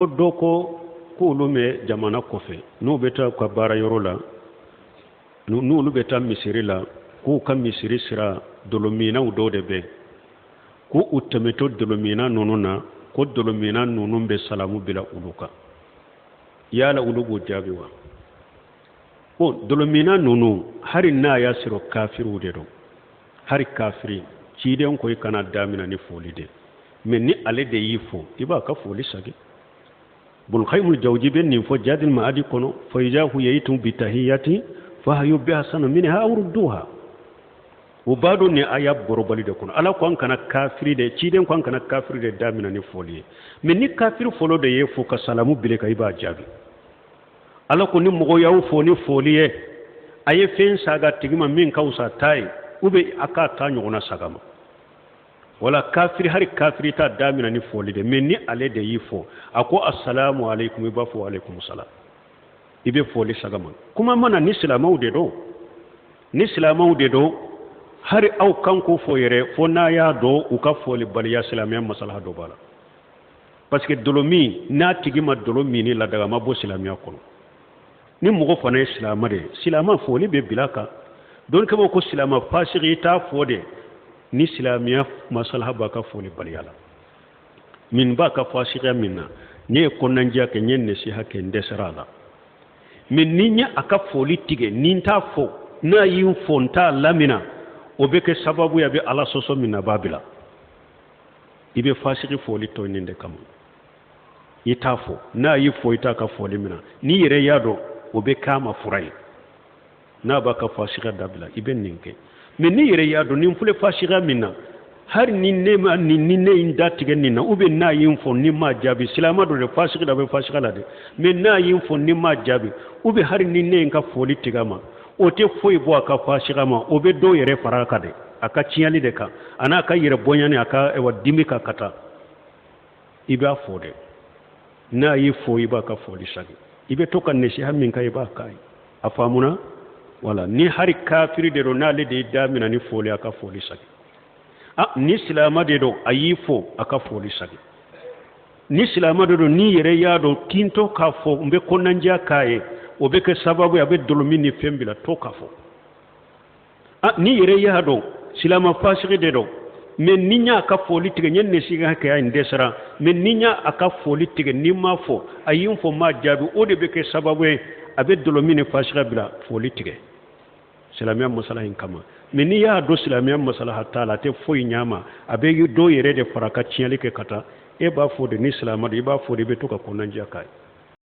doko k'olu mɛ jamana kɔfɛ n'u bɛ taa ka baarayɔrɔ la n'olu bɛ taa misiri la k'u ka misiri sira dolominaw dɔw de bɛ ko u tɛmɛtɔ dolomina ninnu na ko dolomina ninnu bɛ salamu bila olu kan yala olu b'o jaabi wa ko dolomina ninnu hari n'a y'a sɔrɔ kafiriw de don hari kafiri ciden ko i kana damina ni foli de mais ni ale de y'i fo i b'a ka foli sagi bulkhaymul jawji ben nin fo jadil maadi kono fa ijahu yayitum bi tahiyati fa hayu bi hasana minha aw rudduha o bado ni aya borobali de kono ala ko an kana kafiri de ciden ko an kana kafiri de damina ni foli mais ni kafiri folo de ye fo ka salamu bile ka iba jabi ala ko ni mogo yaw fo ni foli aye fen saga tigima min kausa tai ube aka ta nyona sagama wala kafiri hari kafiri ta damina ni foli de mais ni ale de yifo ako assalamu alaikum iba fo alaikum salam ibe foli sagama kuma mana ni silamaw de do hari aw kanko fo yere fo na ya do u ka foli baliya silamiya masalaha do bala parce que dolomi na tigima dolomi ni la daga mabo silamiya kono ni mogo fana silama de silama foli be bilaka don kama ko silama fasiri ta fode ni silamiya masalaha ba ka foli baliyala min ba ka fasiriya minna ne ko nanjiya ke nyen ne si hake ndesarala min ninya aka foli tige ninta fo na yin fonta lamina obeke sababu ya be ala soso minna babila ibe fasiri foli to ninde kama ita fo na yi fo ita ka foli mina ni yere yado obe kama furai na ba ka fasira dabila iben ninke mais ni yere ya do nin fule fasira minna har ni ne ma ni ne inda tige ninna ube na yin fo ni ma jabi silama do de fasira da be fasira la de mais na yin fo ni ma jabi ube har ni ne nka foli tigama o te foi bo aka fasira ma obe do yere faraka de aka ciyali de ka ana ka yere bonyane aka e wa dimika kata iba fo de na yi fo iba ka foli sagi ibe to kan ne shi hammin kai ba kai afamuna wala ni hari kafiri de ronale de damina ni foli aka foli sagi ni silama de do ayifo aka foli sagi ni silama de do ni yere ya do kinto ka fo mbe konanja kaye obe ke sababu ya be dolomini fembila to ka fo ni yere ya do silama fasiri de do men ninya aka foli tige nyen ne siga ka ya ndesara men ninya aka foli tige ni ma fo ayin fo ma jabi o de be ke sababu abe dolomini fasira bila foli tige silamiya masalahin kama men ni ya do silamiya masalaha taala te foyi nyama abe yu do yere de faraka ciyali ke kata e ba fo de ni silama de ba fo de be to ka konanja kai